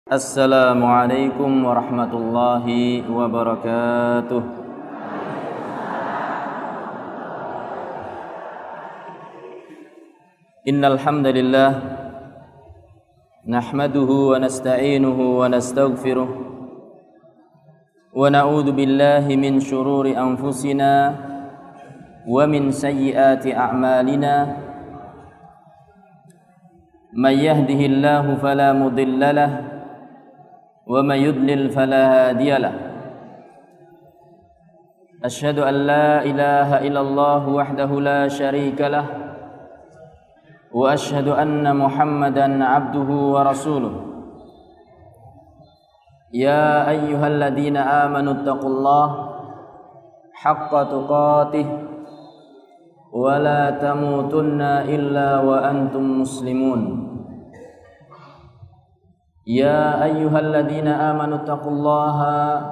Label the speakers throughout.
Speaker 1: Assalamualaikum warahmatullahi wabarakatuh. Innal hamdalillah nahmaduhu wa nasta'inuhu wa nastaghfiruh wa na'udzu billahi min shururi anfusina wa min sayyiati a'malina. May yahdihillahu fala mudilla lahu wa may yudlil fala hadiya lahu. Asyhadu an la ilaha illallah wahdahu la syarika lahu wa asyhadu anna Muhammadan abduhu wa rasuluh. Ya ayyuhalladzina amanu taqullaha haqqa tuqatih wa la tamutunna illa wa antum muslimun. Ya ayyuhalladzina amanu taqullaha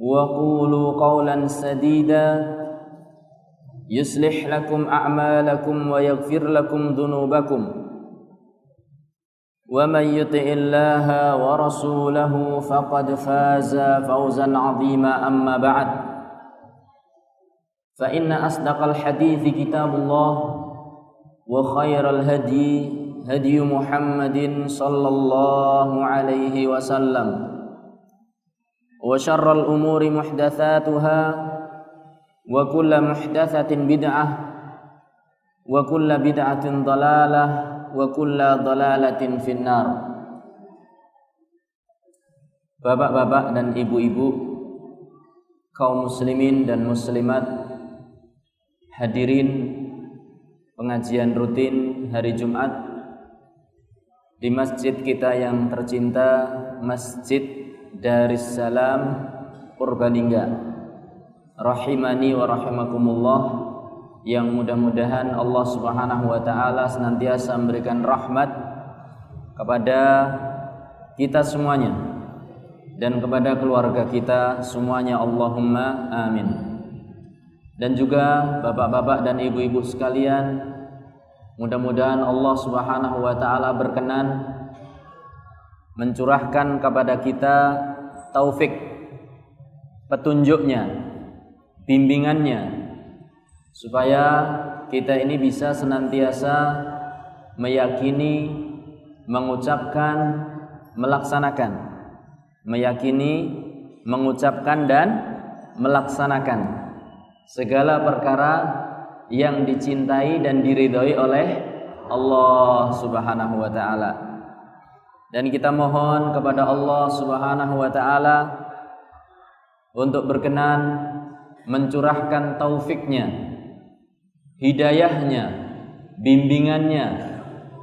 Speaker 1: wa qulu qawlan sadida yuslih lakum a'malakum wa yaghfir lakum dhunubakum wa man yuti'illaha wa rasulahu faqad faza fawzan 'azima. Amma ba'd, fa inna asdaqal hadithi kitabullah wa khairal hadi hadi Muhammadin sallallahu alaihi wasallam wa syarral umuri muhdatsatuha wa kullu muhdatsatin bid'ah wa kullu bid'atin dhalalah wa kullu dhalalatin finnar. Bapak-bapak dan ibu-ibu, kaum muslimin dan muslimat, hadirin pengajian rutin hari Jumat di masjid kita yang tercinta, Masjid Darussalam Purbalingga, rahimani wa rahimakumullah, yang mudah-mudahan Allah Subhanahu wa taala senantiasa memberikan rahmat kepada kita semuanya dan kepada keluarga kita semuanya, Allahumma amin. Dan juga bapak-bapak dan ibu-ibu sekalian, mudah-mudahan Allah Subhanahu wa taala berkenan mencurahkan kepada kita taufik, petunjuknya, bimbingannya, supaya kita ini bisa senantiasa meyakini, mengucapkan, melaksanakan, meyakini, mengucapkan dan melaksanakan segala perkara yang dicintai dan diridhoi oleh Allah Subhanahu wa taala. Dan kita mohon kepada Allah Subhanahu wa taala untuk berkenan mencurahkan taufiknya, hidayahnya, bimbingannya,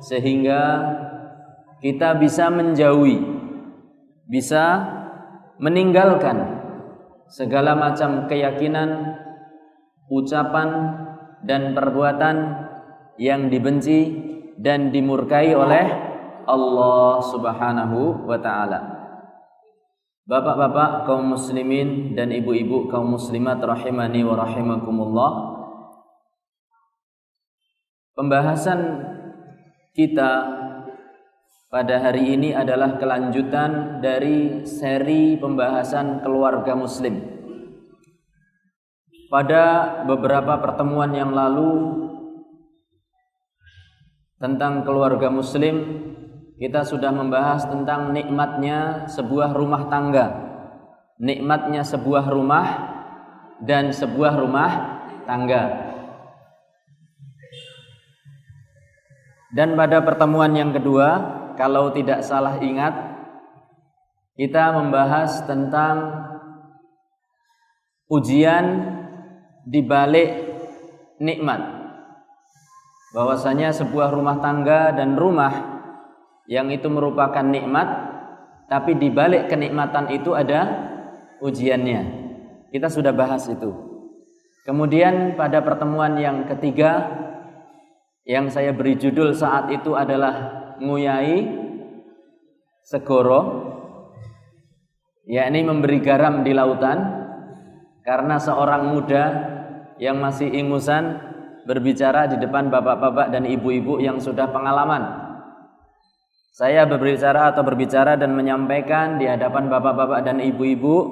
Speaker 1: sehingga kita bisa menjauhi, bisa meninggalkan segala macam keyakinan, ucapan dan perbuatan yang dibenci dan dimurkai oleh Allah Subhanahu wa taala. Bapak-bapak kaum muslimin dan ibu-ibu kaum muslimat rahimani wa rahimakumullah, pembahasan kita pada hari ini adalah kelanjutan dari seri pembahasan keluarga muslim. Pada beberapa pertemuan yang lalu tentang keluarga muslim, kita sudah membahas tentang nikmatnya sebuah rumah tangga, nikmatnya sebuah rumah dan sebuah rumah tangga. Dan pada pertemuan yang kedua, kalau tidak salah ingat, kita membahas tentang ujian di balik nikmat, bahwasanya sebuah rumah tangga dan rumah yang itu merupakan nikmat, tapi di balik kenikmatan itu ada ujiannya. Kita sudah bahas itu. Kemudian pada pertemuan yang ketiga, yang saya beri judul saat itu adalah Nguyai Segoro, yakni memberi garam di lautan, karena seorang muda yang masih ingusan berbicara di depan bapak-bapak dan ibu-ibu yang sudah pengalaman. saya berbicara dan menyampaikan di hadapan bapak-bapak dan ibu-ibu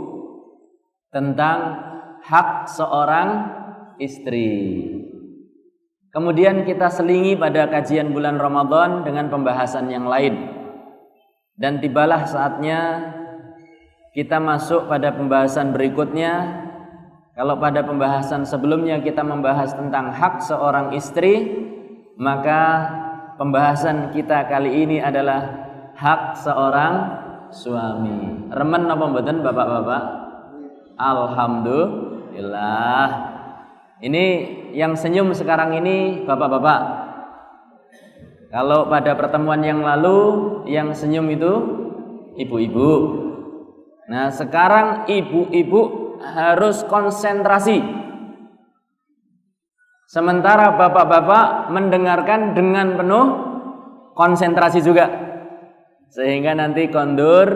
Speaker 1: tentang hak seorang istri. Kemudian kita selingi pada kajian bulan Ramadan dengan pembahasan yang lain. Dan tibalah saatnya kita masuk pada pembahasan berikutnya. Kalau pada pembahasan sebelumnya kita membahas tentang hak seorang istri, maka pembahasan kita kali ini adalah hak seorang suami. Remen apa mboten bapak-bapak? Alhamdulillah. Ini yang senyum sekarang ini bapak-bapak. Kalau pada pertemuan yang lalu yang senyum itu ibu-ibu. Nah, sekarang ibu-ibu harus konsentrasi. Sementara bapak-bapak mendengarkan dengan penuh konsentrasi juga. Sehingga nanti kondur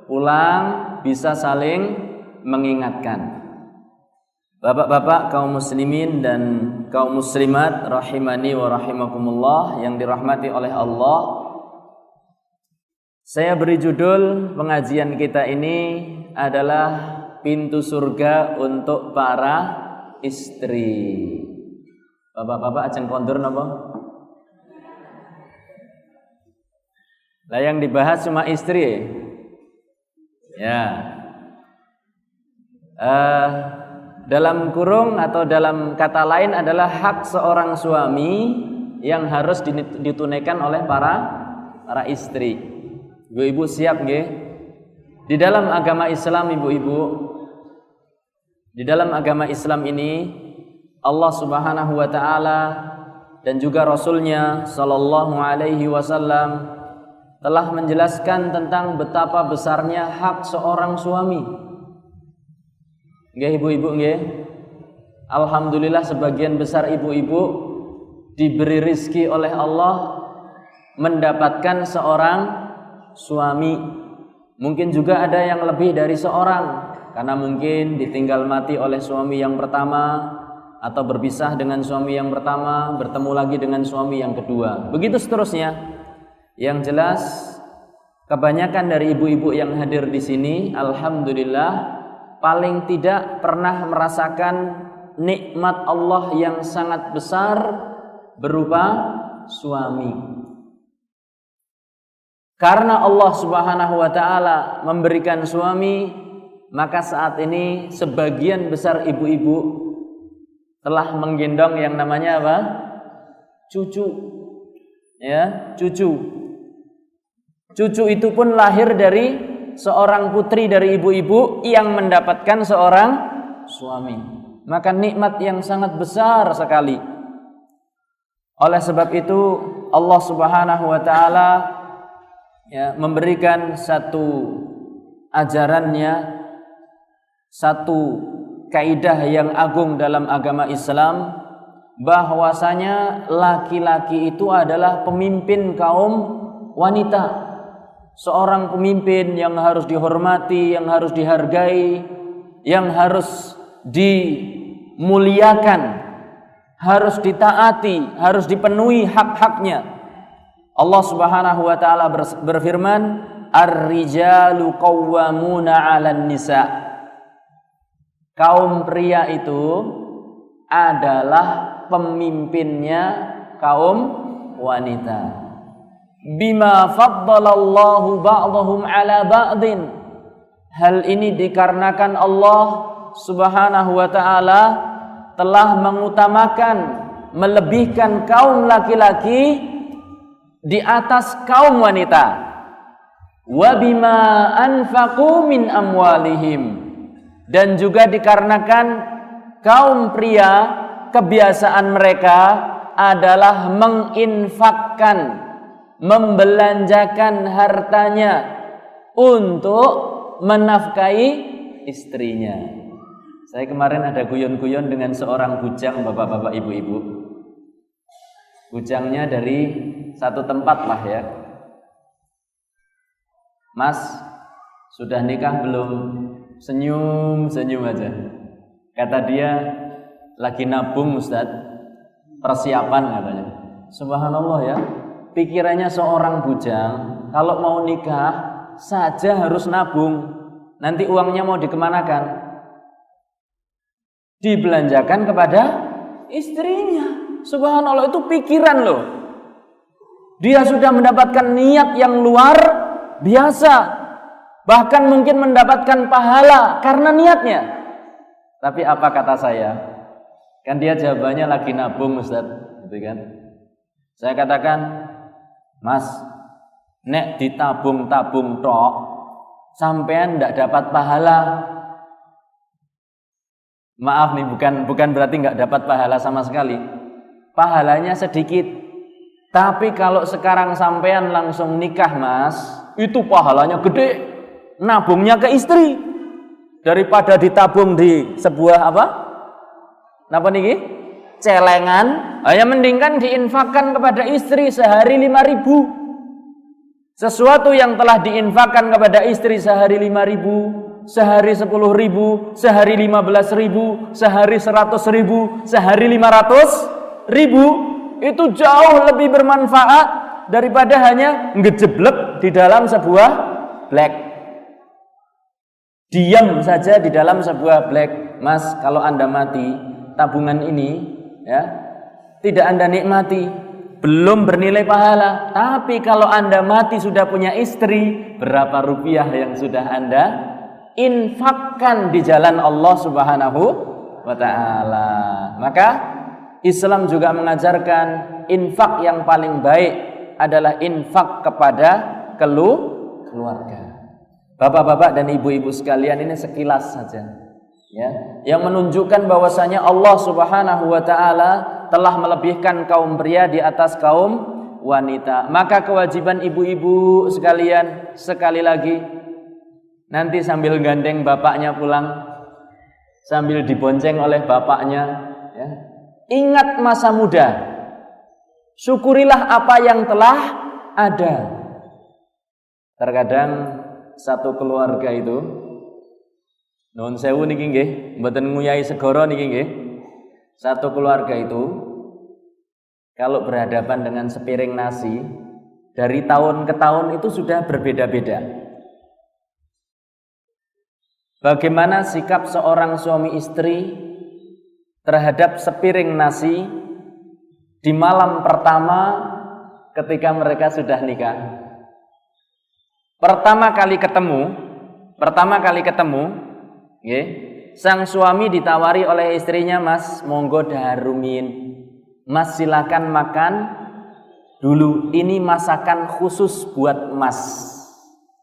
Speaker 1: pulang bisa saling mengingatkan. Bapak-bapak kaum muslimin dan kaum muslimat rahimani wa rahimakumullah yang dirahmati oleh Allah. Saya beri judul pengajian kita ini adalah pintu surga untuk para istri. Bapak-bapak ajeng kondur napa? Lah yang dibahas cuma istri ya. Dalam kurung atau dalam kata lain adalah hak seorang suami yang harus ditunaikan oleh para istri. Ibu-ibu siap nggih? Di dalam agama Islam ibu-ibu, di dalam agama Islam ini Allah Subhanahu wa taala dan juga Rasulnya sallallahu alaihi wasallam telah menjelaskan tentang betapa besarnya hak seorang suami. Nggih ibu-ibu nggih. Alhamdulillah sebagian besar ibu-ibu diberi rizki oleh Allah mendapatkan seorang suami. Mungkin juga ada yang lebih dari seorang karena mungkin ditinggal mati oleh suami yang pertama atau berpisah dengan suami yang pertama, bertemu lagi dengan suami yang kedua. Begitu seterusnya. Yang jelas kebanyakan dari ibu-ibu yang hadir di sini alhamdulillah paling tidak pernah merasakan nikmat Allah yang sangat besar berupa suami. Karena Allah Subhanahu wa taala memberikan suami, maka saat ini sebagian besar ibu-ibu telah menggendong yang namanya apa? Cucu. Ya, cucu. Cucu itu pun lahir dari seorang putri dari ibu-ibu yang mendapatkan seorang suami. Maka nikmat yang sangat besar sekali. Oleh sebab itu Allah Subhanahu wa taala ya memberikan satu ajarannya, satu kaidah yang agung dalam agama Islam, bahwasanya laki-laki itu adalah pemimpin kaum wanita. Seorang pemimpin yang harus dihormati, yang harus dihargai, yang harus dimuliakan, harus ditaati, harus dipenuhi hak-haknya. Allah Subhanahu wa taala berfirman, "Ar-rijalu qawwamuna 'alan nisa." Kaum pria itu adalah pemimpinnya kaum wanita. Bima faddalallahu ba'dahum 'ala ba'din. Hal ini dikarenakan Allah Subhanahu wa taala telah mengutamakan, melebihkan kaum laki-laki di atas kaum wanita. Wa bima anfaqu min amwalihim. Dan juga dikarenakan kaum pria kebiasaan mereka adalah menginfakkan, membelanjakan hartanya untuk menafkahi istrinya. Saya kemarin ada guyon-guyon dengan seorang bujang bapak-bapak ibu-ibu. Bujangnya dari satu tempat lah ya. Mas, sudah nikah belum? Senyum aja. Kata dia, lagi nabung Ustaz, persiapan katanya. Subhanallah ya, pikirannya seorang bujang kalau mau nikah saja harus nabung. Nanti uangnya mau dikemanakan? Dibelanjakan kepada istrinya. Subhanallah, itu pikiran loh. Dia sudah mendapatkan niat yang luar biasa. Bahkan mungkin mendapatkan pahala karena niatnya. Tapi apa kata saya? Kan dia jawabannya lagi nabung, Ustaz, gitu kan? Saya katakan, Mas, nek ditabung-tabung tok, sampean ndak dapat pahala. Maaf nih, bukan berarti nggak dapat pahala sama sekali. Pahalanya sedikit. Tapi kalau sekarang sampean langsung nikah, Mas, itu pahalanya gede. Nabungnya ke istri daripada ditabung di sebuah apa? Napa niki? Celengan. Ya mending kan diinfakkan kepada istri sehari 5.000. Sesuatu yang telah diinfakkan kepada istri sehari 5.000, sehari 10.000, sehari 15.000, sehari 100.000, sehari 500.000, itu jauh lebih bermanfaat daripada hanya ngejeblek di dalam sebuah black. Diam saja di dalam sebuah black. Mas, kalau Anda mati, tabungan ini ya tidak Anda nikmati, belum bernilai pahala. Tapi kalau Anda mati sudah punya istri, berapa rupiah yang sudah Anda infakkan di jalan Allah Subhanahu wa ta'ala. Maka Islam juga mengajarkan infak yang paling baik adalah infak kepada keluarga. Bapak-bapak dan ibu-ibu sekalian, ini sekilas saja ya, yang menunjukkan bahwasanya Allah Subhanahu wa ta'ala telah melebihkan kaum pria di atas kaum wanita. Maka kewajiban ibu-ibu sekalian, sekali lagi, nanti sambil gandeng bapaknya pulang, sambil dibonceng oleh bapaknya ya, ingat masa muda, syukurilah apa yang telah ada. Terkadang satu keluarga itu, nuwun sewu niki nggih, mboten nguyai segara niki nggih. Satu keluarga itu kalau berhadapan dengan sepiring nasi, dari tahun ke tahun itu sudah berbeda-beda. Bagaimana sikap seorang suami istri terhadap sepiring nasi di malam pertama ketika mereka sudah nikah? Pertama kali ketemu, nggih, sang suami ditawari oleh istrinya, Mas, monggo daharumin. Mas, silakan makan dulu. Ini masakan khusus buat Mas.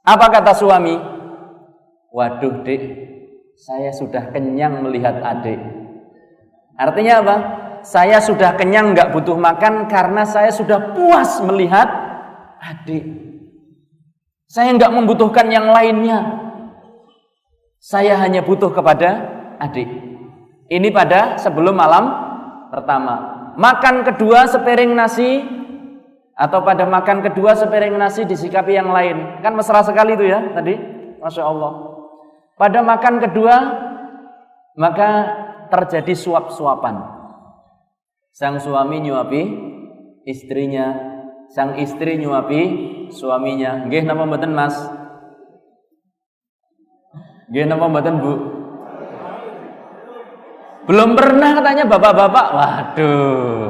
Speaker 1: Apa kata suami? Waduh, Dek, saya sudah kenyang melihat adik. Artinya apa? Saya sudah kenyang, nggak butuh makan karena saya sudah puas melihat adik. Saya nggak membutuhkan yang lainnya. Saya hanya butuh kepada adik. Ini pada sebelum malam pertama. Makan kedua sepiring nasi, atau pada makan kedua sepiring nasi disikapi yang lain. Kan mesra sekali itu ya tadi, Masya Allah. Pada makan kedua, maka terjadi suap-suapan. Sang suami nyuapi istrinya, sang istri nyuapi suaminya. Nggih napa mboten, Mas? Nggih napa mboten, Bu? Belum pernah katanya bapak-bapak. Waduh,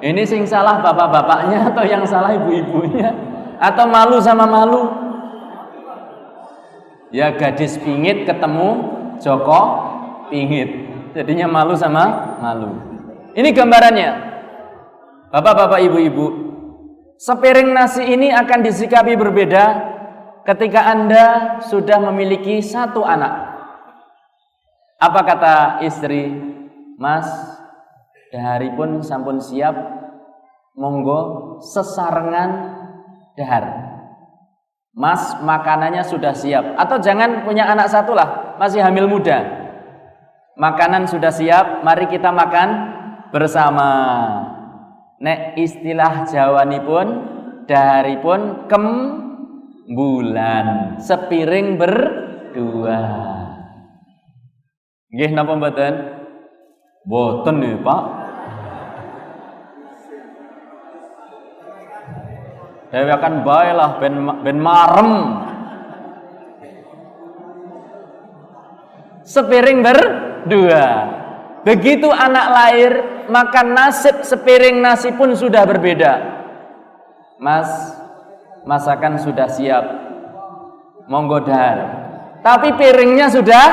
Speaker 1: ini sing salah bapak-bapaknya atau yang salah ibu-ibunya? Atau malu sama malu? Ya, gadis pingit ketemu Joko pingit, jadinya malu sama malu. Ini gambarannya. Bapak-bapak, ibu-ibu, sepiring nasi ini akan disikapi berbeda ketika Anda sudah memiliki satu anak. Apa kata istri? Mas, dahari pun sampun siap, monggo sesarengan dahar. Mas, makanannya sudah siap. Atau jangan punya anak satu lah, masih hamil muda. Makanan sudah siap, mari kita makan bersama. Nek istilah Jawanipun, daharipun bulan, sepiring berdua. Nggih napa mboten? Mboten nih, Pak. Dewekan bae lah ben marem. Sepiring berdua. Begitu anak lahir, maka nasib sepiring nasi pun sudah berbeda. Mas, masakan sudah siap. Monggo dahar. Tapi piringnya sudah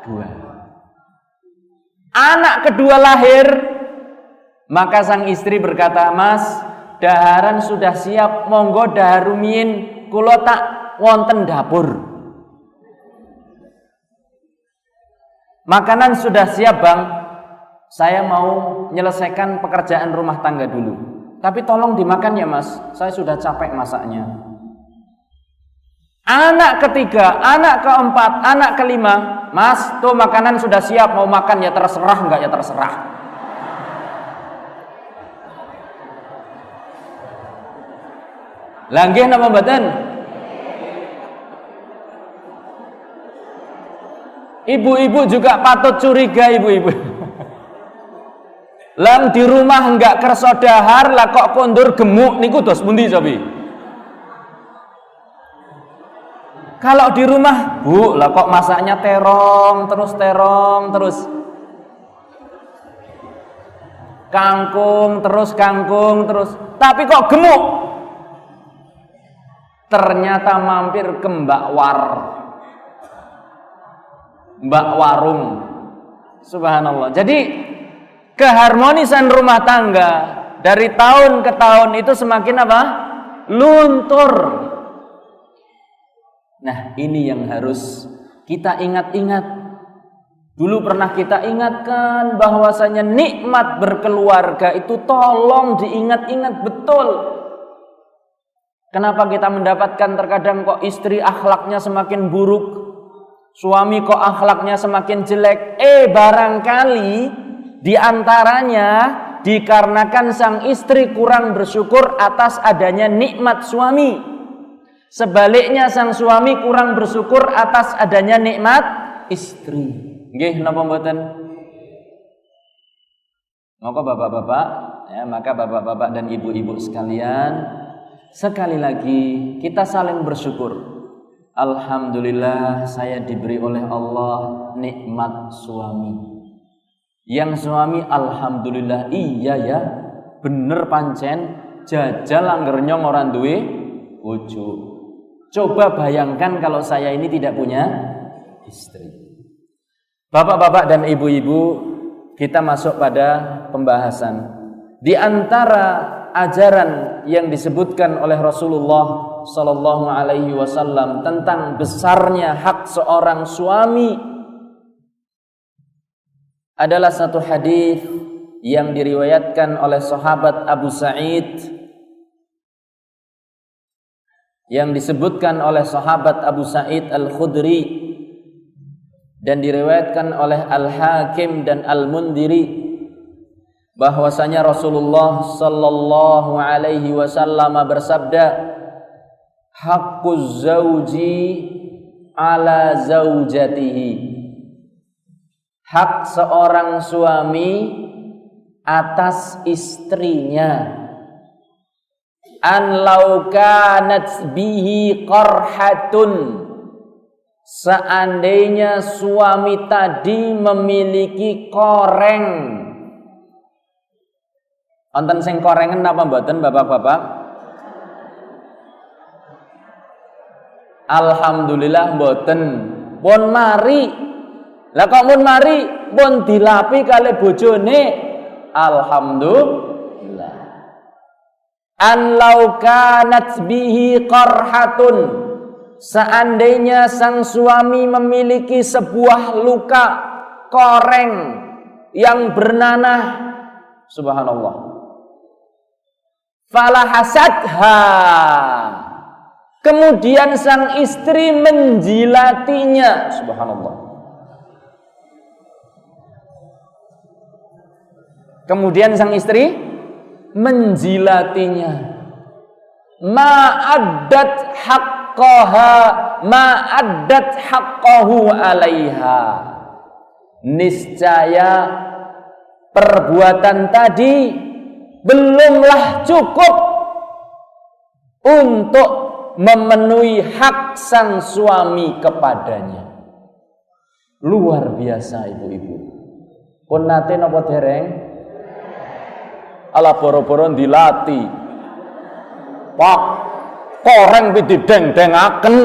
Speaker 1: dua. Anak kedua lahir, maka sang istri berkata, "Mas, daharan sudah siap, monggo dahar rumiyin, kula tak wonten dapur." Makanan sudah siap, Bang. Saya mau menyelesaikan pekerjaan rumah tangga dulu. Tapi tolong dimakan ya, Mas. Saya sudah capek masaknya. Anak ketiga, anak keempat, anak kelima, "Mas, tuh makanan sudah siap, mau makan ya terserah, enggak ya terserah." Langgih napa mboten? Ibu-ibu juga patut curiga, ibu-ibu. Lang di rumah enggak kerso dahar, lah kok kondur gemuk niku dos pundi sapi? Kalau di rumah, Bu, lah kok masaknya terong terus. Kangkung terus. Tapi kok gemuk? Ternyata mampir ke Mbak Warung. Subhanallah. Jadi keharmonisan rumah tangga dari tahun ke tahun itu semakin apa? Luntur. Nah, ini yang harus kita ingat-ingat. Dulu pernah kita ingatkan bahwasanya nikmat berkeluarga itu tolong diingat-ingat betul. Kenapa kita mendapatkan terkadang kok istri akhlaknya semakin buruk, suami kok akhlaknya semakin jelek? Barangkali diantaranya dikarenakan sang istri kurang bersyukur atas adanya nikmat suami. Sebaliknya sang suami kurang bersyukur atas adanya nikmat istri. Nggih napa mboten? Maka bapak-bapak, ya, maka bapak-bapak dan ibu-ibu sekalian, sekali lagi kita saling bersyukur. Alhamdulillah saya diberi oleh Allah nikmat suami. Yang suami alhamdulillah iya ya, bener pancen jajal angger nyong ora duwe bojo. Coba bayangkan kalau saya ini tidak punya istri. Bapak-bapak dan ibu-ibu, kita masuk pada pembahasan. Di antara ajaran yang disebutkan oleh Rasulullah sallallahu alaihi wasallam tentang besarnya hak seorang suami adalah satu hadis yang diriwayatkan oleh sahabat Abu Sa'id, yang disebutkan oleh sahabat Abu Sa'id Al-Khudri dan diriwayatkan oleh Al-Hakim dan Al-Mundiri, bahwasanya Rasulullah sallallahu alaihi wasallam bersabda, "Haqquz zauji ala zaujatihi." Hak seorang suami atas istrinya. An law kanat bihi qarhatun, seandainya suami tadi memiliki koreng. Wonten sing korengen napa mboten bapak-bapak? Alhamdulillah mboten. Pun mari. Lah kok mun mari pun dilapi kali bojone. Alhamdulillah. An law kanat bihi qarhatun, seandainya sang suami memiliki sebuah luka koreng yang bernanah, subhanallah, falahasadha, kemudian sang istri menjilatinya, subhanallah, kemudian sang istri menjilatinya, ma'addat haqqaha, ma'addat haqqahu alaiha, niscaya perbuatan tadi belumlah cukup untuk memenuhi hak sang suami kepadanya. Luar biasa ibu-ibu. Pun nate napa dereng? Ala boro-boro dilatih. Pak, koreng pi dideng-dengaken.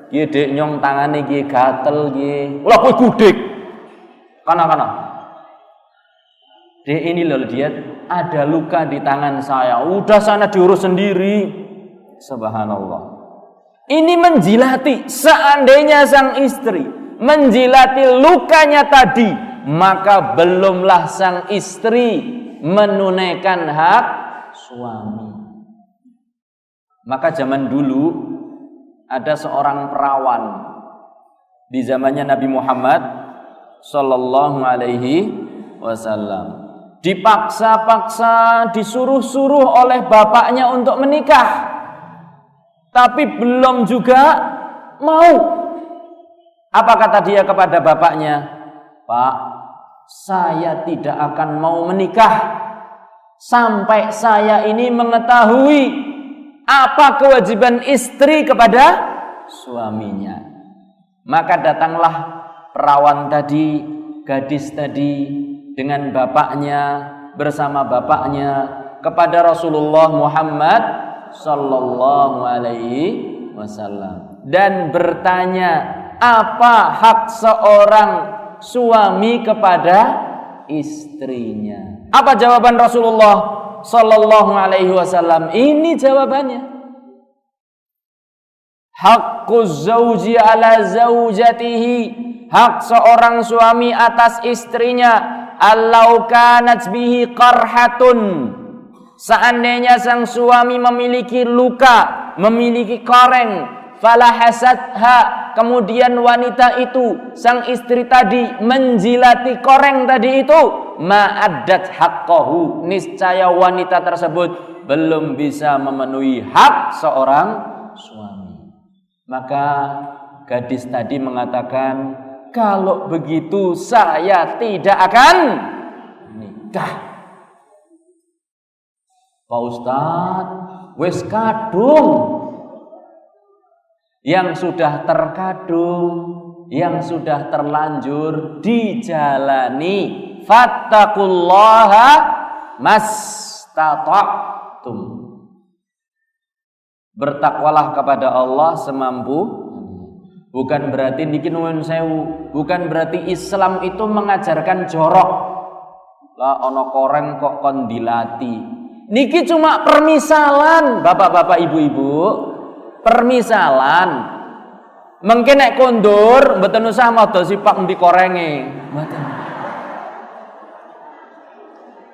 Speaker 1: Ki dek nyong tangane ki gatel ki. Lah kowe gudik. Kana-kana. Dek ini loh dia ada luka di tangan saya. Udah sana diurus sendiri. Subhanallah. Ini menjilati. Seandainya sang istri menjilati lukanya tadi, maka belumlah sang istri menunaikan hak suami. Maka zaman dulu ada seorang perawan di zamannya Nabi Muhammad sallallahu alaihi wasallam. Dipaksa-paksa, disuruh-suruh oleh bapaknya untuk menikah. Tapi belum juga mau. Apa kata dia kepada bapaknya? Pak, saya tidak akan mau menikah sampai saya ini mengetahui apa kewajiban istri kepada suaminya. Maka datanglah perawan tadi, gadis tadi, dengan bapaknya, bersama bapaknya kepada Rasulullah Muhammad sallallahu alaihi wasallam dan bertanya, apa hak seorang suami kepada istrinya? Apa jawaban Rasulullah sallallahu alaihi wasallam? Ini jawabannya. Haqquz zauji ala zaujatihi, hak seorang suami atas istrinya. Allau kanat bihi qarhatun, seandainya sang suami memiliki luka, memiliki koreng, falahasatha, kemudian wanita itu, sang istri tadi menjilati koreng tadi itu, ma'addat haqqahu, niscaya wanita tersebut belum bisa memenuhi hak seorang suami. Maka gadis tadi mengatakan, kalau begitu saya tidak akan nikah. Pak Ustadz, wis kadung. Yang sudah terkadung, yang sudah terlanjur dijalani. Fattaqullaha mastata'tum. Bertakwalah kepada Allah semampu. Bukan berarti niki nuwun sewu, bukan berarti Islam itu mengajarkan jorok. Lah ono koreng kok kon dilati. Niki cuma permisalan, bapak-bapak, ibu-ibu. Permisalan. Mungkin nek kondur mboten usah modo sipak endi korenge. Mboten.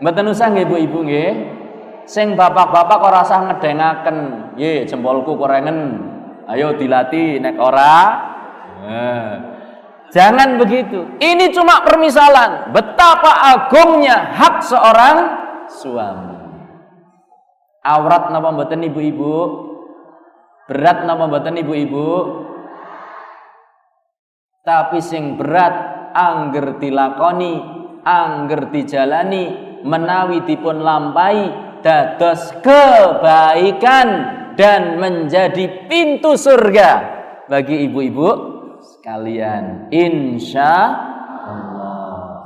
Speaker 1: Mboten usah nggih ibu-ibu nggih. Sing bapak-bapak kok ora usah ngedengaken. Nggih, jempolku korengen. Ayo dilati nek ora. Jangan begitu. Ini cuma permisalan betapa agungnya hak seorang suami. Aurat napa mboten ibu-ibu? Berat napa mboten ibu-ibu? Tapi sing berat angger dilakoni, angger dijalani, menawi dipun lampahi dados kebaikan dan menjadi pintu surga bagi ibu-ibu sekalian, insya Allah.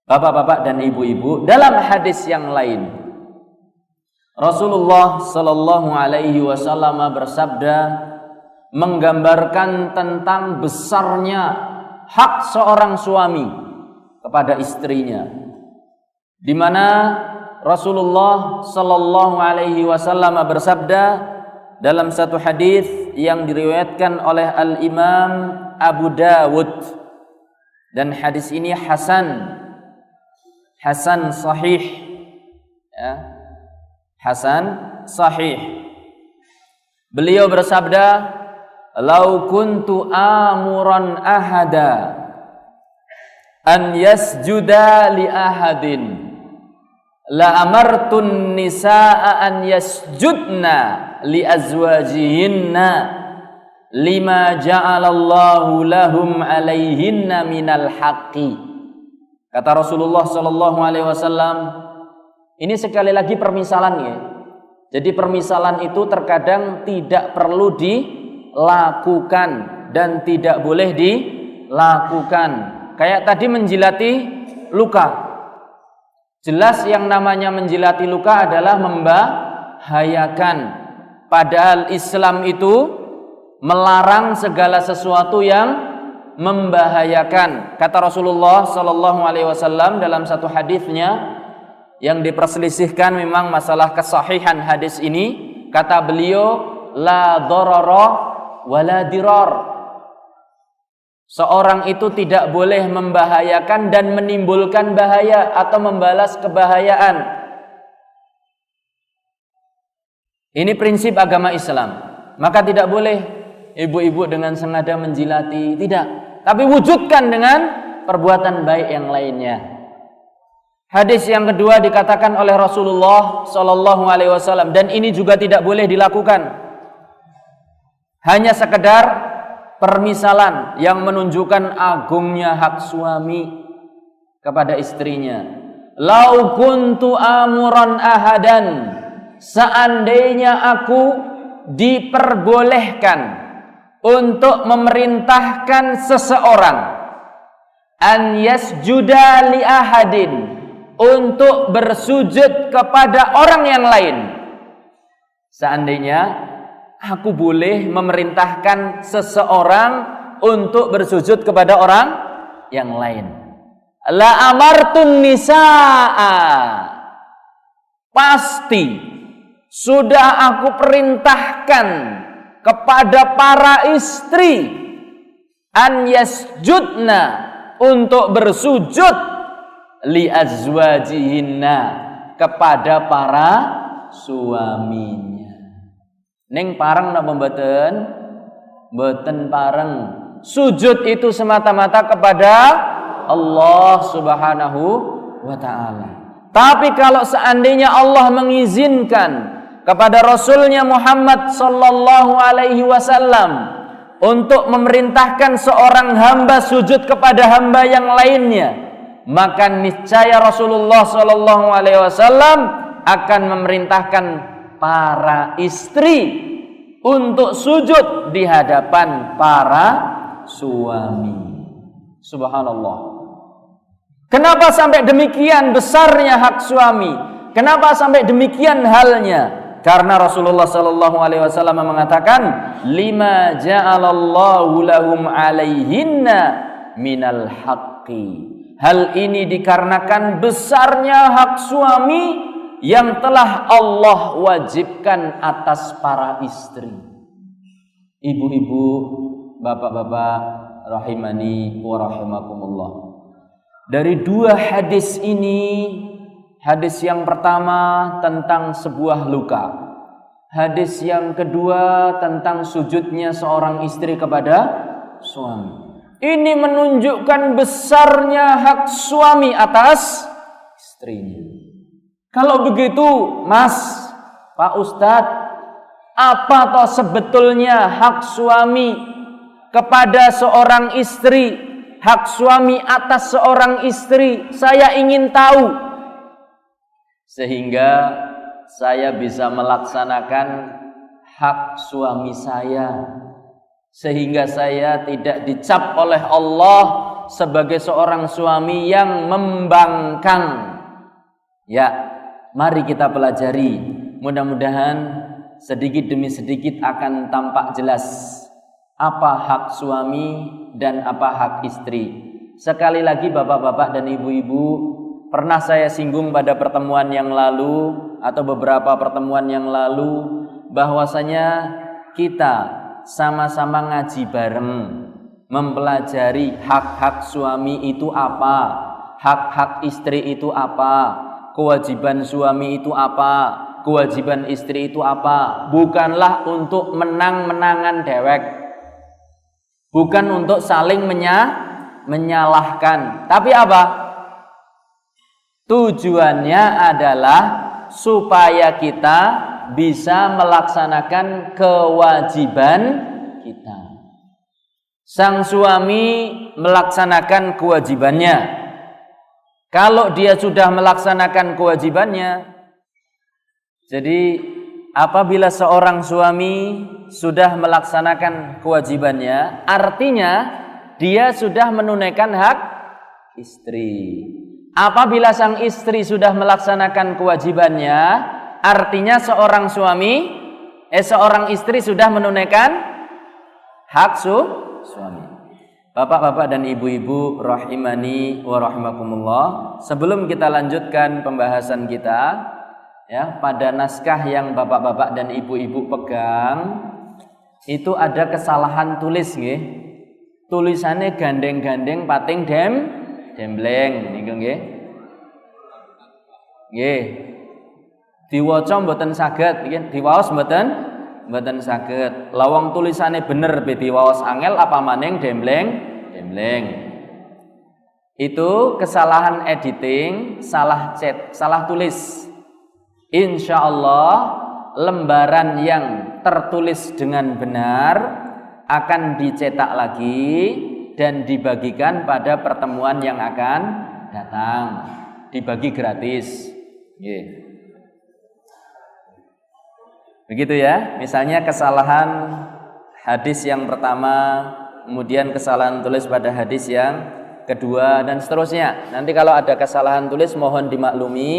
Speaker 1: Bapak-bapak dan ibu-ibu, dalam hadis yang lain Rasulullah sallallahu alaihi wasallam bersabda, menggambarkan tentang besarnya hak seorang suami kepada istrinya, di mana Rasulullah sallallahu alaihi wasallam bersabda dalam satu hadis yang diriwayatkan oleh Al-Imam Abu Dawud, dan hadis ini hasan sahih, ya, hasan sahih. Beliau bersabda, "Lau kuntu amuran ahada an yasjuda li ahadin la amartun nisaa an yasjudna li azwajihinna lima ja'alallahu lahum alaihinna minal haqqi." Kata Rasulullah sallallahu alaihi wasallam, ini sekali lagi permisalan ya. Jadi permisalan itu terkadang tidak perlu dilakukan dan tidak boleh dilakukan. Kayak tadi menjilati luka. Jelas yang namanya menjilati luka adalah membahayakan. Padahal Islam itu melarang segala sesuatu yang membahayakan. Kata Rasulullah sallallahu alaihi wasallam dalam satu hadisnya yang diperselisihkan memang masalah kesahihan hadis ini, kata beliau, la dharara wala dirar. Seorang itu tidak boleh membahayakan dan menimbulkan bahaya atau membalas kebahayaan. Ini prinsip agama Islam. Maka tidak boleh ibu-ibu dengan sengaja menjilati, tidak. Tapi wujudkan dengan perbuatan baik yang lainnya. Hadis yang kedua dikatakan oleh Rasulullah sallallahu alaihi wasallam, dan ini juga tidak boleh dilakukan. Hanya sekedar permisalan yang menunjukkan agungnya hak suami kepada istrinya. Lau kuntu amuran ahadan, seandainya aku diperbolehkan untuk memerintahkan seseorang an yasjuda li ahadin, untuk bersujud kepada orang yang lain. Seandainya aku boleh memerintahkan seseorang untuk bersujud kepada orang yang lain, la amartun nisaa, pasti sudah aku perintahkan kepada para istri an yasjudna, untuk bersujud li azwajihinna, kepada para suaminya. Ning pareng napa mboten? Mboten pareng. Sujud itu semata-mata kepada Allah Subhanahu wa taala. Tapi kalau seandainya Allah mengizinkan kepada Rasulnya Muhammad sallallahu alaihi wasallam untuk memerintahkan seorang hamba sujud kepada hamba yang lainnya, maka niscaya Rasulullah sallallahu alaihi wasallam akan memerintahkan para istri untuk sujud di hadapan para suami. Subhanallah. Kenapa sampai demikian besarnya hak suami? Kenapa sampai demikian halnya? Karena Rasulullah sallallahu alaihi wasallam mengatakan, lima ja'alallahu lahum alaihinna minal haqqi. Hal ini dikarenakan besarnya hak suami yang telah Allah wajibkan atas para istri. Ibu-ibu, bapak-bapak, rahimani wa rahimakumullah. Dari dua hadis ini, hadis yang pertama tentang sebuah luka, hadis yang kedua tentang sujudnya seorang istri kepada suami. Ini menunjukkan besarnya hak suami atas istrinya. Kalau begitu, Mas, Pak Ustadz, apa toh sebetulnya hak suami kepada seorang istri, hak suami atas seorang istri? Saya ingin tahu, sehingga saya bisa melaksanakan hak suami saya, sehingga saya tidak dicap oleh Allah sebagai seorang suami yang membangkang. Ya, mari kita pelajari. Mudah-mudahan sedikit demi sedikit akan tampak jelas apa hak suami dan apa hak istri. Sekali lagi bapak-bapak dan ibu-ibu, pernah saya singgung pada pertemuan yang lalu atau beberapa pertemuan yang lalu, bahwasanya kita sama-sama ngaji bareng, mempelajari hak-hak suami itu apa, hak-hak istri itu apa, kewajiban suami itu apa, kewajiban istri itu apa. Bukanlah untuk menang-menangan dewek, bukan untuk saling menyalahkan, tapi apa? Tujuannya adalah supaya kita bisa melaksanakan kewajiban kita. Sang suami melaksanakan kewajibannya. Kalau dia sudah melaksanakan kewajibannya, jadi apabila seorang suami sudah melaksanakan kewajibannya, artinya dia sudah menunaikan hak istri. Apabila sang istri sudah melaksanakan kewajibannya, artinya seorang istri sudah menunaikan hak suami. Bapak-bapak dan ibu-ibu rahimani wa rahimakumullah, sebelum kita lanjutkan pembahasan kita, ya, pada naskah yang bapak-bapak dan ibu-ibu pegang itu ada kesalahan tulis nggih. Tulisannya gandeng-gandeng pating dembleng niku nggih. Nggih. Diwaca mboten saged, nggih, diwaos mboten saged. Lawang tulisannya bener be diwaos angel apa maning dembleng. Itu kesalahan editing, salah tulis. Insyaallah lembaran yang tertulis dengan benar akan dicetak lagi dan dibagikan pada pertemuan yang akan datang. Dibagi gratis. Nggih. Begitu ya, misalnya kesalahan hadis yang pertama, kemudian kesalahan tulis pada hadis yang kedua, dan seterusnya. Nanti kalau ada kesalahan tulis mohon dimaklumi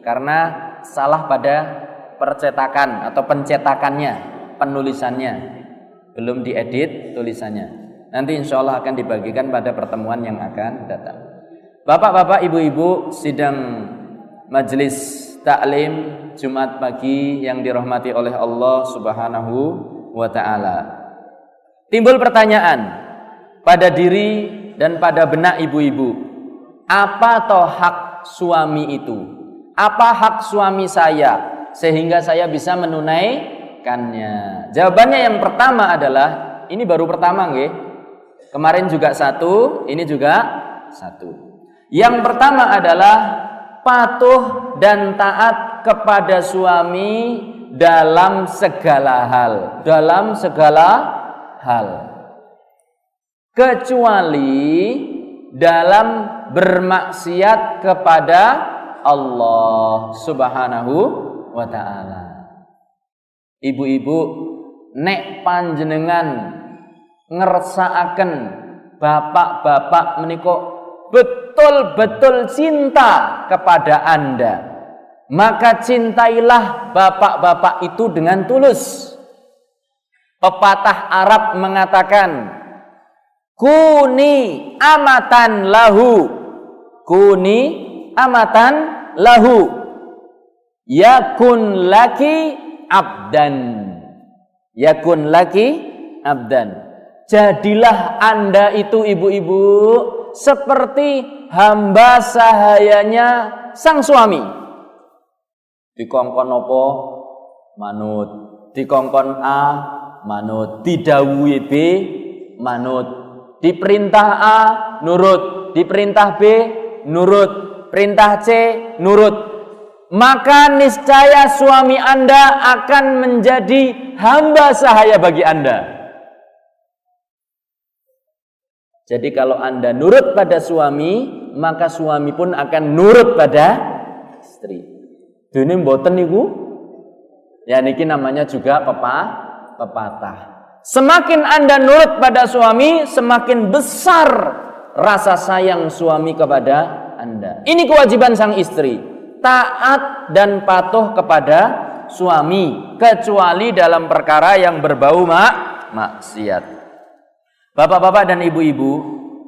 Speaker 1: karena salah pada percetakan atau pencetakannya, penulisannya, belum diedit tulisannya. Nanti insya Allah akan dibagikan pada pertemuan yang akan datang. Bapak-bapak, ibu-ibu, sidang majelis taklim Jumat pagi yang dirahmati oleh Allah Subhanahu wa ta'ala. Timbul pertanyaan pada diri dan pada benak ibu-ibu, apa toh hak suami itu? Apa hak suami saya sehingga saya bisa menunaikannya? Jawabannya yang pertama adalah, ini baru pertama nggih. Kemarin juga satu, ini juga satu. Yang pertama adalah patuh dan taat kepada suami dalam segala hal, kecuali dalam bermaksiat kepada Allah Subhanahu wa ta'ala. Ibu-ibu, nek panjenengan ngersakaken bapak-bapak menika betul-betul cinta kepada Anda, maka cintailah bapak-bapak itu dengan tulus. Pepatah Arab mengatakan, kuni amatan lahu, yakun laki abdan. Jadilah Anda itu ibu-ibu seperti hamba sahayanya sang suami. Dikongkon apa? Manut. Dikongkon A, manut. Didhawuhi B, manut. Diperintah A, nurut. Diperintah B, nurut. Perintah C, nurut. Maka niscaya suami Anda akan menjadi hamba sahaya bagi Anda. Jadi kalau Anda nurut pada suami, maka suami pun akan nurut pada istri. Dene mboten niku. Ya niki namanya juga pepatah. Semakin Anda nurut pada suami, semakin besar rasa sayang suami kepada Anda. Ini kewajiban sang istri, taat dan patuh kepada suami, kecuali dalam perkara yang berbau maksiat. Bapak-bapak dan ibu-ibu,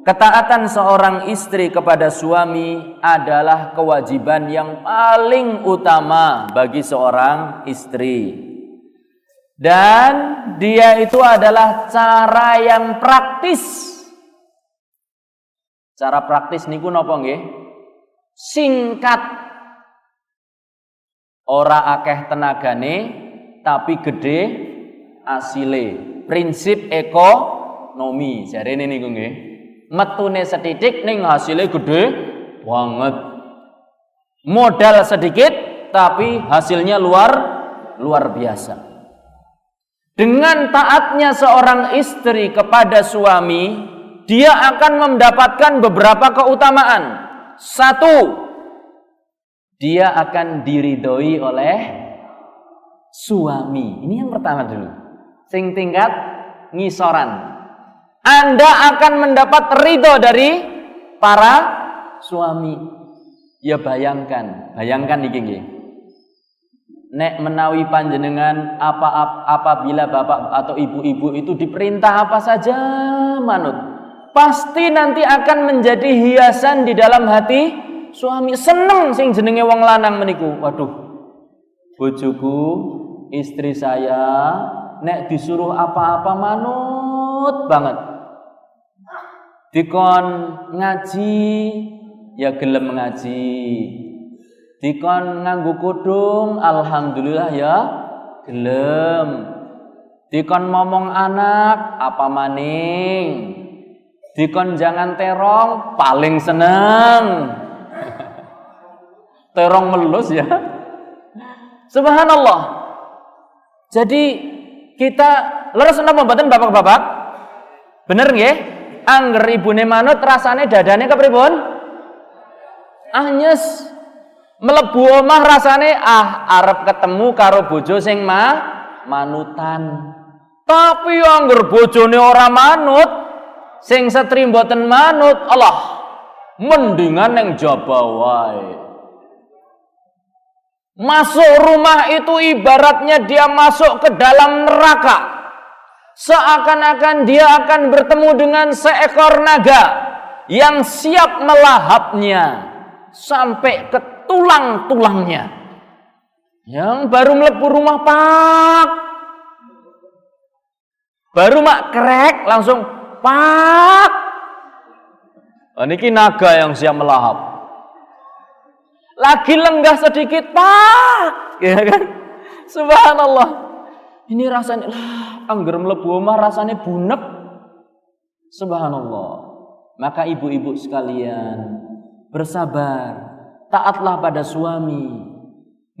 Speaker 1: ketaatan seorang istri kepada suami adalah kewajiban yang paling utama bagi seorang istri. Dan dia itu adalah cara yang praktis. Cara praktis niku napa nggih? Singkat. Ora akeh tenagane tapi gede asile. Prinsip ekonomi jarene niku nggih. Metune setitik ning hasilnya gede banget. Modal sedikit tapi hasilnya luar biasa. Dengan taatnya seorang istri kepada suami, dia akan mendapatkan beberapa keutamaan. Satu, dia akan diridhoi oleh suami. Ini yang pertama dulu. Sing tingkat ngisoran. Anda akan mendapat ridho dari para suami. Ya bayangkan iki nggih. Nek menawi panjenengan apabila bapak atau ibu-ibu itu diperintah apa saja manut, pasti nanti akan menjadi hiasan di dalam hati suami. Seneng sing jenenge wong lanang meniku. Waduh, bojoku, istri saya nek disuruh apa-apa manut banget. Dikon ngaji ya gelem ngaji. Dikon nganggo kudung alhamdulillah ya gelem. Dikon momong anak apa maning. Dikon jangan terong paling seneng. Terong melus ya. Subhanallah. Jadi kita leres napa mboten bapak-bapak? Bener nggih? Angger ibune manut rasane dadane kepripun? Anyes. Mlebu omah rasane arep ketemu karo bojo sing manutan. Tapi angger bojone ora manut, sing setri mboten manut, Allah, mendingan neng jaba wae. Masuk rumah itu ibaratnya dia masuk ke dalam neraka. Seakan-akan dia akan bertemu dengan seekor naga yang siap melahapnya sampai ke tulang-tulangnya. Yang baru mlebu rumah pak, baru mak krek langsung pak. Oh, niki naga yang siap melahap. Lagi lenggah sedikit pak, ya kan? Subhanallah. Ini rasanya angger mlebu omah rasanya bunek. Subhanallah. Maka ibu-ibu sekalian, bersabar. Taatlah pada suami.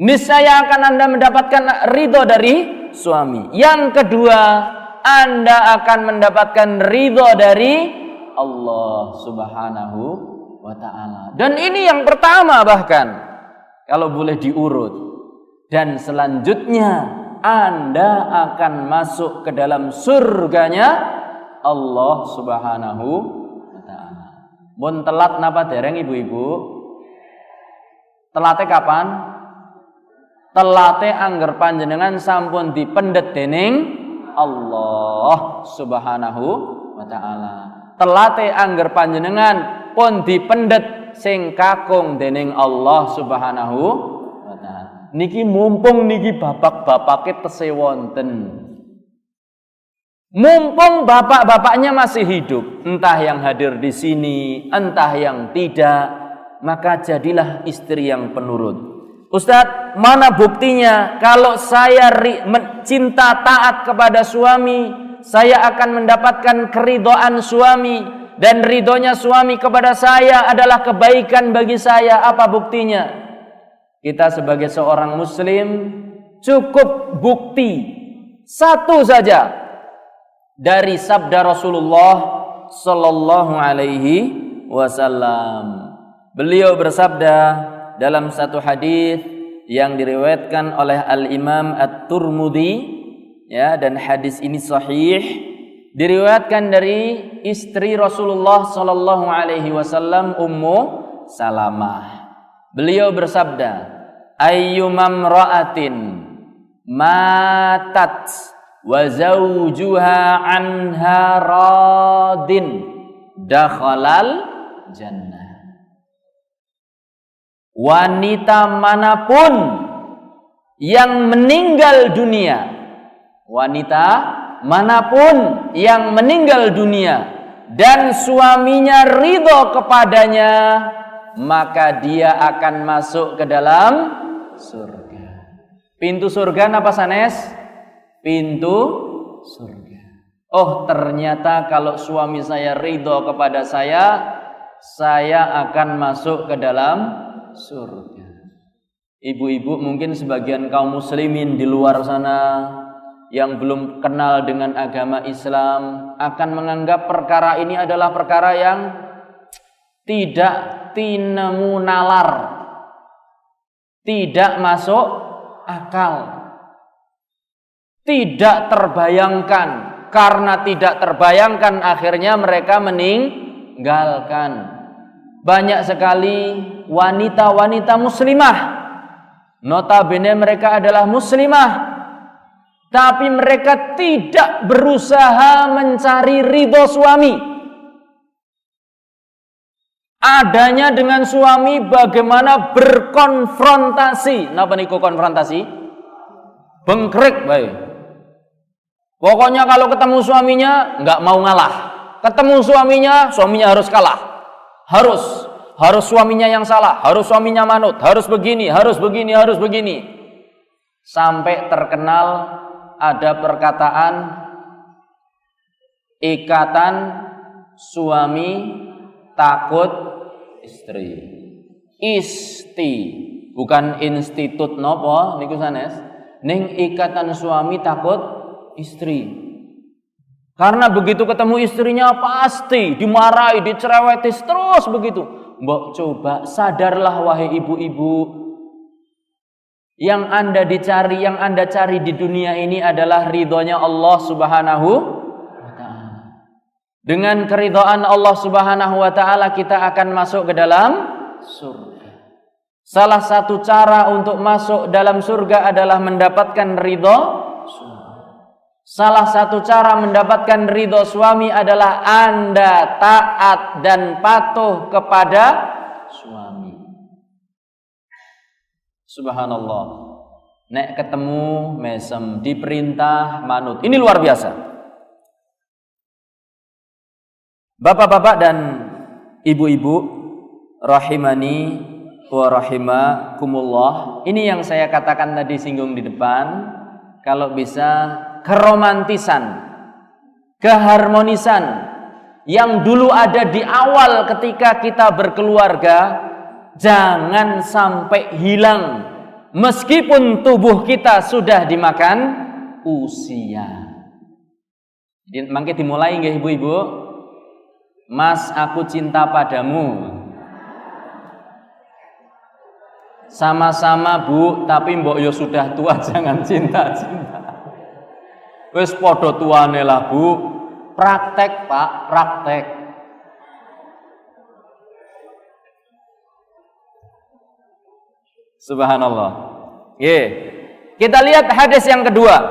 Speaker 1: Niscaya akan Anda mendapatkan ridho dari suami. Yang kedua, Anda akan mendapatkan ridho dari Allah Subhanahu wa ta'ala. Dan ini yang pertama bahkan, kalau boleh diurut. Dan selanjutnya, Anda akan masuk ke dalam surganya Allah Subhanahu wa ta'ala. Mun telat napa dereng ibu-ibu? Telate kapan? Telate angger panjenengan sampun dipendet dening Allah Subhanahu wa ta'ala. Telate angger panjenengan pun dipendet sing kakung dening Allah Subhanahu wa ta'ala. Niki mumpung niki bapak-bapake tesih wonten. Mumpung bapak-bapaknya masih hidup, entah yang hadir di sini, entah yang tidak, maka jadilah istri yang penurut. Ustadz, mana buktinya kalau saya cinta taat kepada suami, saya akan mendapatkan keridhaan suami, dan ridhonya suami kepada saya adalah kebaikan bagi saya. Apa buktinya? Kita sebagai seorang muslim cukup bukti satu saja dari sabda Rasulullah sallallahu alaihi wasallam. Beliau bersabda dalam satu hadis yang diriwayatkan oleh Al-Imam At-Tirmidzi, ya, dan hadis ini sahih, diriwayatkan dari istri Rasulullah sallallahu alaihi wasallam, Ummu Salamah. Beliau bersabda, ayyumam ra'atin matat wa zawjuha anha radin dakhalal jannah. Wanita manapun yang meninggal dunia, wanita manapun yang meninggal dunia dan suaminya ridho kepadanya, maka dia akan masuk ke dalam surga. Pintu surga apa sanes? Pintu surga. Oh, ternyata kalau suami saya ridho kepada saya akan masuk ke dalam surga. Ibu-ibu mungkin sebagian kaum muslimin di luar sana yang belum kenal dengan agama Islam akan menganggap perkara ini adalah perkara yang tidak tinemu nalar, tidak masuk akal. Tidak terbayangkan. Karena tidak terbayangkan akhirnya mereka meninggalkan. Banyak sekali wanita-wanita muslimah, notabene mereka adalah muslimah, tapi mereka tidak berusaha mencari ridho suami. Adanya dengan suami bagaimana berkonfrontasi. Napa niku konfrontasi? Bengkrik baik. Pokoknya kalau ketemu suaminya nggak mau ngalah. Ketemu suaminya harus kalah. Harus suaminya yang salah, harus suaminya manut, harus begini, harus begini, harus begini. Sampai terkenal ada perkataan ikatan suami takut istri. Isti, bukan institut nopo niku sanes. Ning ikatan suami takut istri. Karena begitu ketemu istrinya pasti dimarahi, dicereweti terus begitu. Mbok coba sadarlah wahai ibu-ibu, yang Anda dicari, yang Anda cari di dunia ini adalah ridhonya Allah Subhanahu wa ta'ala. Dengan keridhaan Allah Subhanahu wa ta'ala kita akan masuk ke dalam surga. Salah satu cara untuk masuk dalam surga adalah mendapatkan ridho suami. Salah satu cara mendapatkan ridho suami adalah Anda taat dan patuh kepada suami. Subhanallah. Nek ketemu mesem, diperintah manut. Ini luar biasa. Bapak-bapak dan ibu-ibu rahimani wa rahimakumullah. Ini yang saya katakan tadi singgung di depan. Kalau bisa keromantisan, keharmonisan yang dulu ada di awal ketika kita berkeluarga jangan sampai hilang meskipun tubuh kita sudah dimakan usia. Jadi mangke dimulai nggih ibu-ibu. Mas, aku cinta padamu. Sama-sama Bu, tapi mbok yo sudah tua, jangan cinta-cinta. Wis padha tuane lah Bu. Praktek Pak, praktek. Subhanallah. Kita lihat hadis yang kedua.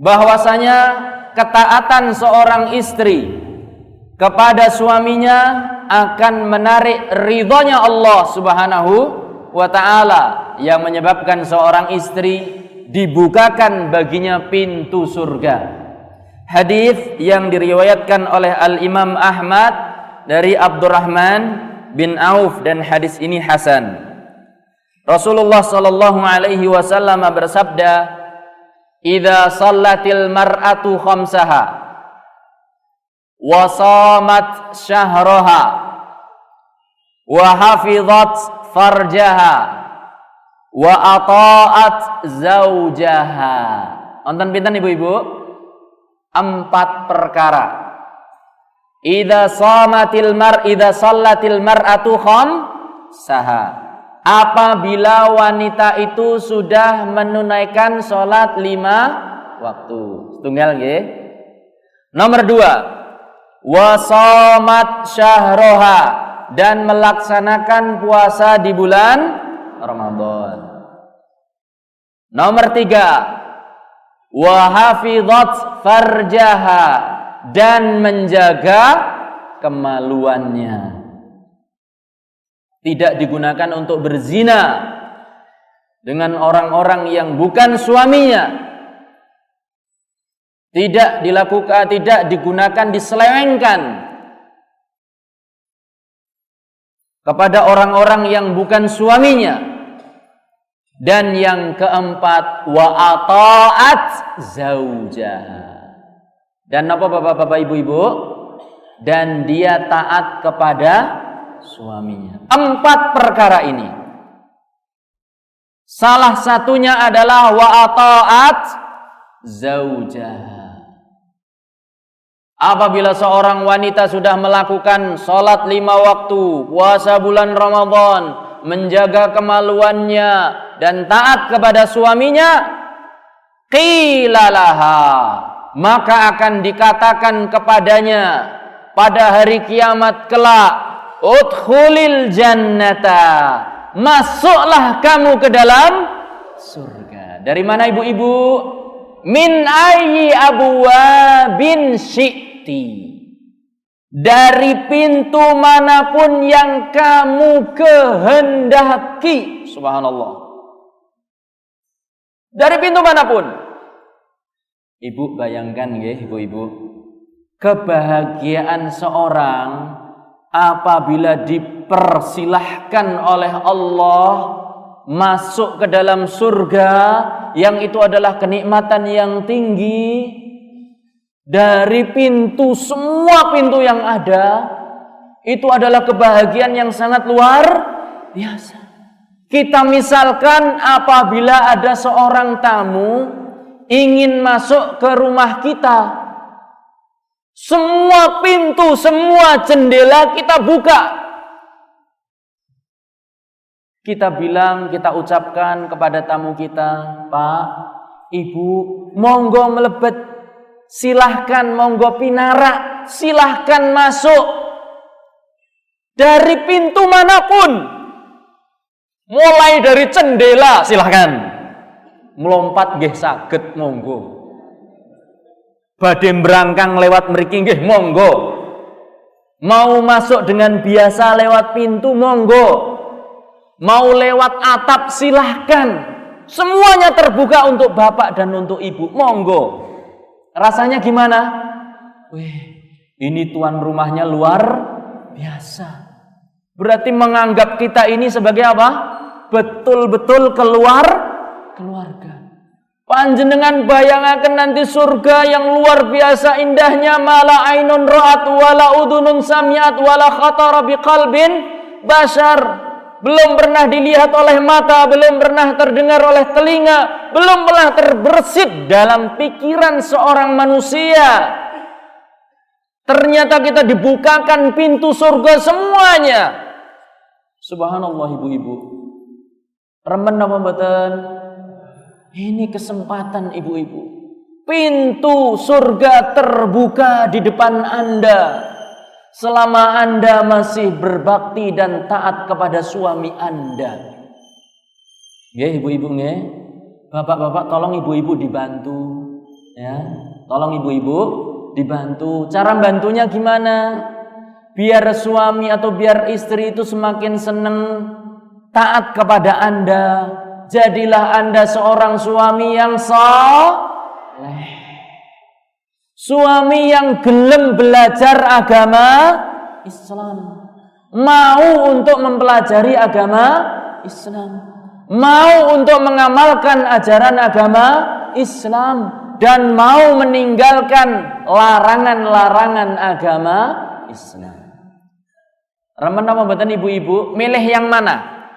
Speaker 1: Bahwasanya ketaatan seorang istri kepada suaminya akan menarik ridhonya Allah Subhanahu wa ta'ala, yang menyebabkan seorang istri dibukakan baginya pintu surga. Hadis yang diriwayatkan oleh Al-Imam Ahmad dari Abdurrahman bin Auf, dan hadis ini hasan. Rasulullah sallallahu alaihi wasallam bersabda, "Idza shallatil mar'atu khamsaha wa shamat syahraha wa hafizat farjaha wa ata'at zaujaha." Nonton pinten ibu-ibu? 4 perkara. Idza shallatil mar'atu khamsaha. Apabila wanita itu sudah menunaikan sholat 5 waktu. Tunggal nggih. Nomor 2, wa shamat syahroha, dan melaksanakan puasa di bulan Ramadan. Nomor 3, wa hafizat farjaha, dan menjaga kemaluannya. Tidak digunakan untuk berzina dengan orang-orang yang bukan suaminya. Tidak dilakukan, tidak digunakan, diselewengkan kepada orang-orang yang bukan suaminya. Dan yang keempat, wa ata'at zaujaha. Dan apa bapak-bapak ibu-ibu? Dan dia taat kepada suaminya. 4 perkara ini. Salah satunya adalah wa ata'at zaujaha. Apabila seorang wanita sudah melakukan sholat 5 waktu, puasa bulan Ramadan, menjaga kemaluannya, dan taat kepada suaminya, qilalaha, maka akan dikatakan kepadanya pada hari kiamat kelak, udkhulil jannata, masuklah kamu ke dalam surga. Dari mana ibu-ibu? Min ayyi abwabin syi'ti, dari pintu manapun yang kamu kehendaki. Subhanallah. Dari pintu manapun. Ibu bayangkan ya, ibu-ibu, kebahagiaan seorang apabila dipersilahkan oleh Allah masuk ke dalam surga, yang itu adalah kenikmatan yang tinggi. Dari pintu, semua pintu yang ada, itu adalah kebahagiaan yang sangat luar biasa. Kita misalkan apabila ada seorang tamu ingin masuk ke rumah kita, semua pintu, semua jendela kita buka. Kita bilang, kita ucapkan kepada tamu kita, Pak, Ibu, monggo melebet, silahkan, monggo pinara, silahkan masuk. Dari pintu manapun, mulai dari jendela, silahkan. Melompat nggih saged, monggo. Badhe brangkang lewat mriki nggih, monggo. Mau masuk dengan biasa lewat pintu, monggo. Mau lewat atap, silahkan. Semuanya terbuka untuk bapak dan untuk ibu, monggo. Rasanya gimana? Wih, ini tuan rumahnya luar biasa. Berarti menganggap kita ini sebagai apa? Betul-betul keluarga. Panjenengan bayangaken nanti surga yang luar biasa indahnya, mala ainun ra'at wala udunun sami'at wala khatara biqalbin bashar. Belum pernah dilihat oleh mata, belum pernah terdengar oleh telinga, belum pernah terbersit dalam pikiran seorang manusia. Ternyata kita dibukakan pintu surga semuanya. Subhanallah ibu-ibu. Remen apa mboten? Ini kesempatan ibu-ibu. Pintu surga terbuka di depan Anda. Selama Anda masih berbakti dan taat kepada suami Anda. Nggih ibu-ibu nggih. Bapak-bapak tolong ibu-ibu dibantu ya. Tolong ibu-ibu dibantu. Cara bantunya gimana? Biar suami atau biar istri itu semakin senang taat kepada Anda. Jadilah Anda seorang suami yang saleh. Suami yang gelem belajar agama Islam, mau untuk mempelajari agama Islam, mau untuk mengamalkan ajaran agama Islam, dan mau meninggalkan larangan-larangan agama Islam. Remen apa mboten ibu-ibu? Milih yang mana?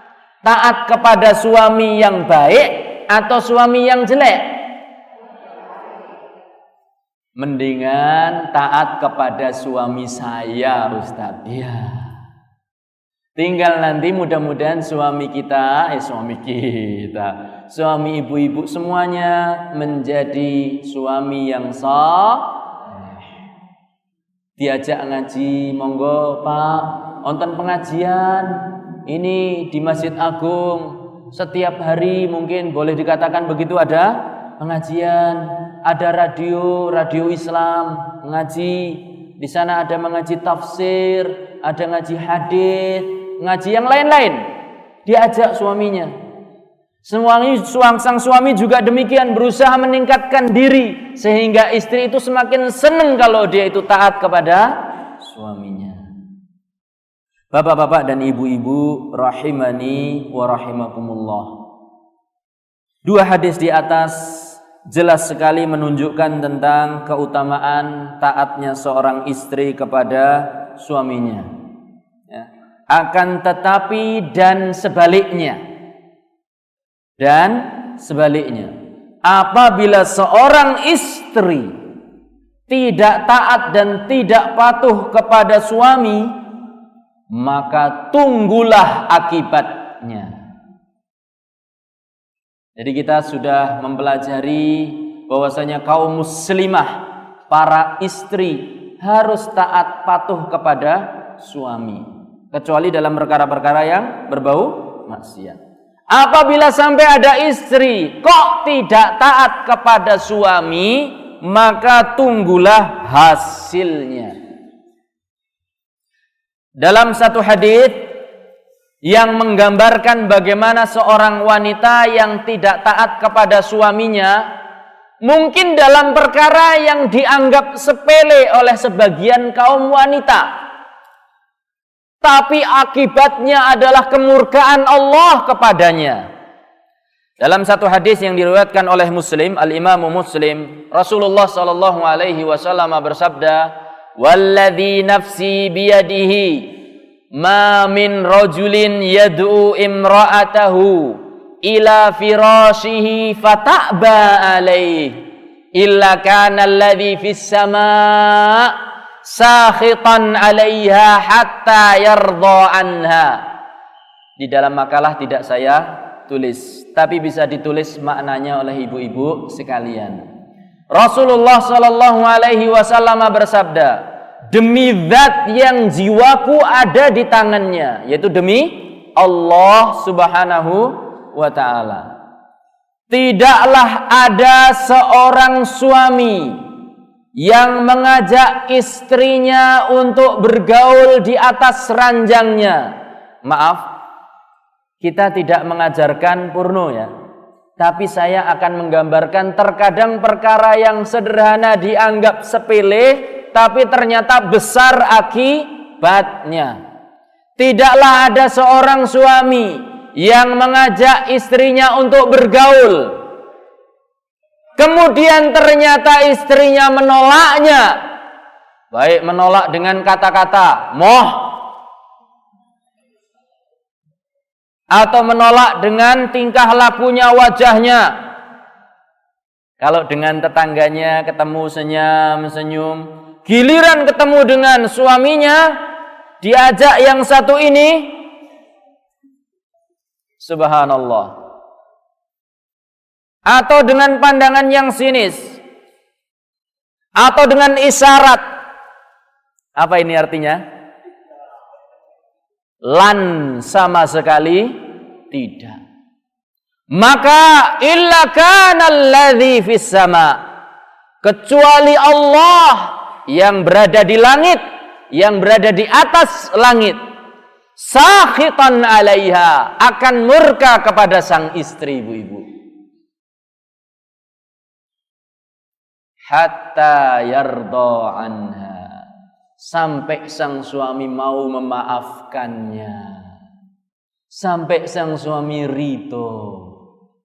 Speaker 1: Taat kepada suami yang baik atau suami yang jelek? Mendingan taat kepada suami saya, Ustaz. Iya. Tinggal nanti mudah-mudahan suami ibu-ibu semuanya menjadi suami yang saleh. Diajak ngaji, monggo Pak, nonton pengajian ini di Masjid Agung. Setiap hari mungkin boleh dikatakan begitu ada pengajian. Ada radio Islam ngaji, di sana ada mengaji tafsir, ada ngaji hadis, ngaji yang lain-lain. Diajak suaminya. Sang suami juga demikian, berusaha meningkatkan diri sehingga istri itu semakin senang kalau dia itu taat kepada suaminya. Bapak-bapak dan ibu-ibu rahimani wa rahimakumullah. Dua hadis di atas jelas sekali menunjukkan tentang keutamaan taatnya seorang istri kepada suaminya. Ya. Akan tetapi dan sebaliknya, apabila seorang istri tidak taat dan tidak patuh kepada suami, maka tunggulah akibatnya. Jadi kita sudah mempelajari bahwasanya kaum muslimah, para istri harus taat patuh kepada suami, kecuali dalam perkara-perkara yang berbau maksiat. Apabila sampai ada istri kok tidak taat kepada suami, maka tunggulah hasilnya. Dalam satu hadis yang menggambarkan bagaimana seorang wanita yang tidak taat kepada suaminya, mungkin dalam perkara yang dianggap sepele oleh sebagian kaum wanita, tapi akibatnya adalah kemurkaan Allah kepadanya. Dalam satu hadis yang diriwayatkan oleh Muslim, Al-Imam Muslim, Rasulullah sallallahu alaihi wasallam bersabda, "Walladzi nafsi biyadihi, ma min rajulin yad'u imra'atahu ila firashihi fata'ba alaih illa kana alladhi fis sama' sakhitan 'alaiha hatta yarda anha." Di dalam makalah tidak saya tulis, tapi bisa ditulis maknanya oleh ibu-ibu sekalian. Rasulullah sallallahu alaihi wasallam bersabda, "Demi zat yang jiwaku ada di tangannya," yaitu demi Allah Subhanahu wa ta'ala, tidaklah ada seorang suami yang mengajak istrinya untuk bergaul di atas ranjangnya. Maaf, kita tidak mengajarkan porno ya, tapi saya akan menggambarkan terkadang perkara yang sederhana dianggap sepele, tapi ternyata besar akibatnya. Tidaklah ada seorang suami yang mengajak istrinya untuk bergaul, kemudian ternyata istrinya menolaknya, baik menolak dengan kata-kata moh, atau menolak dengan tingkah lakunya, wajahnya. Kalau dengan tetangganya ketemu senyum-senyum, giliran ketemu dengan suaminya, diajak yang satu ini, subhanallah, atau dengan pandangan yang sinis, atau dengan isyarat. Apa ini artinya? Lan, sama sekali tidak. Maka illa kana alladzi fis sama', kecuali Allah yang berada di langit, yang berada di atas langit, sakhitan 'alaiha, akan murka kepada sang istri, ibu-ibu, hatta yarda anha, sampai sang suami mau memaafkannya, sampai sang suami ridho.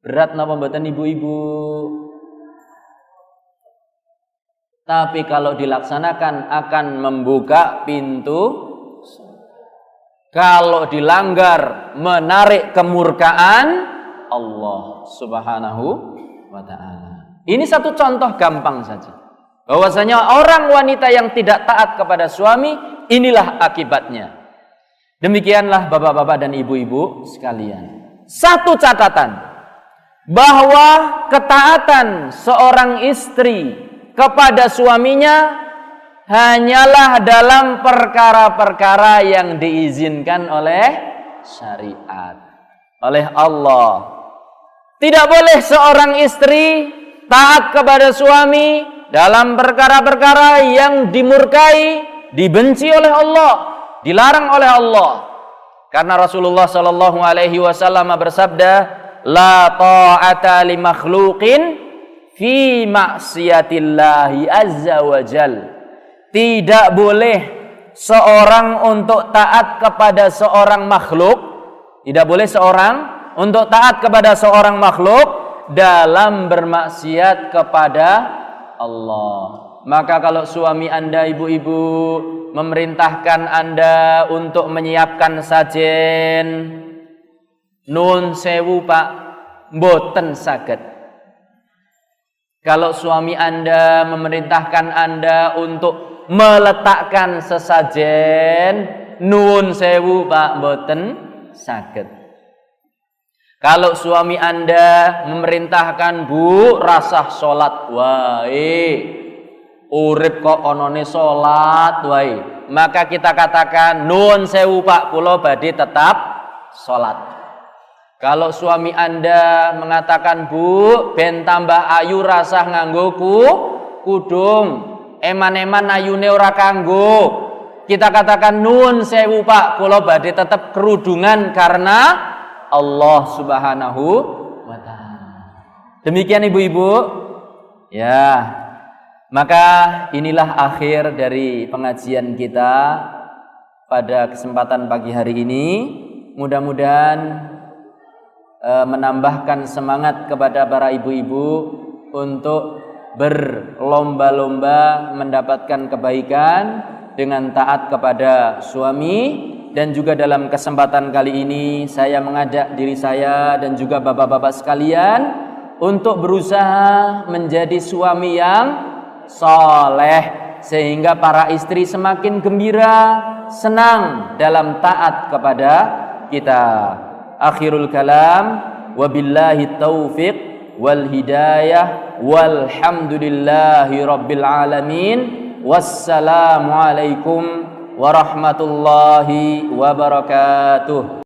Speaker 1: Berat napa mboten ibu-ibu? Tapi kalau dilaksanakan akan membuka pintu. Kalau dilanggar, menarik kemurkaan Allah Subhanahu wa ta'ala. Ini satu contoh gampang saja, bahwasanya orang wanita yang tidak taat kepada suami, inilah akibatnya. Demikianlah bapak-bapak dan ibu-ibu sekalian. Satu catatan, bahwa ketaatan seorang istri kepada suaminya hanyalah dalam perkara-perkara yang diizinkan oleh syariat, oleh Allah. Tidak boleh seorang istri taat kepada suami dalam perkara-perkara yang dimurkai, dibenci oleh Allah, dilarang oleh Allah. Karena Rasulullah sallallahu alaihi wasallam bersabda, "La ta'ata li makhluqin fi ma'siyatillahi azza wa jalla." Tidak boleh seorang untuk taat kepada seorang makhluk, tidak boleh seorang untuk taat kepada seorang makhluk dalam bermaksiat kepada Allah. Maka kalau suami Anda, ibu-ibu, memerintahkan Anda untuk menyiapkan sajen, nun sewu Pak, mboten saged. Kalau suami Anda memerintahkan Anda untuk meletakkan sesajen, nuwun sewu Pak, mboten saged. Kalau suami Anda memerintahkan, "Bu, rasah salat wae. Urip kok onone salat wae." Maka kita katakan, "Nuwun sewu Pak, kula badhe tetap salat." Kalau suami Anda mengatakan, "Bu, ben tambah ayu rasah nganggo kudung, eman-eman ayune ora kanggo." Kita katakan, "Nuwun sewu Pak, kula badhe tetep kerudungan karena Allah Subhanahu wa taala." Demikian ibu-ibu. Ya. Maka inilah akhir dari pengajian kita pada kesempatan pagi hari ini. Mudah-mudahan menambahkan semangat kepada para ibu-ibu untuk berlomba-lomba mendapatkan kebaikan dengan taat kepada suami. Dan juga dalam kesempatan kali ini saya mengajak diri saya dan juga bapak-bapak sekalian untuk berusaha menjadi suami yang soleh, sehingga para istri semakin gembira, senang dalam taat kepada kita. Akhirul kalam, wabillahi taufiq wal hidayah, walhamdulillahi rabbil alamin. Wassalamualaikum warahmatullahi wabarakatuh.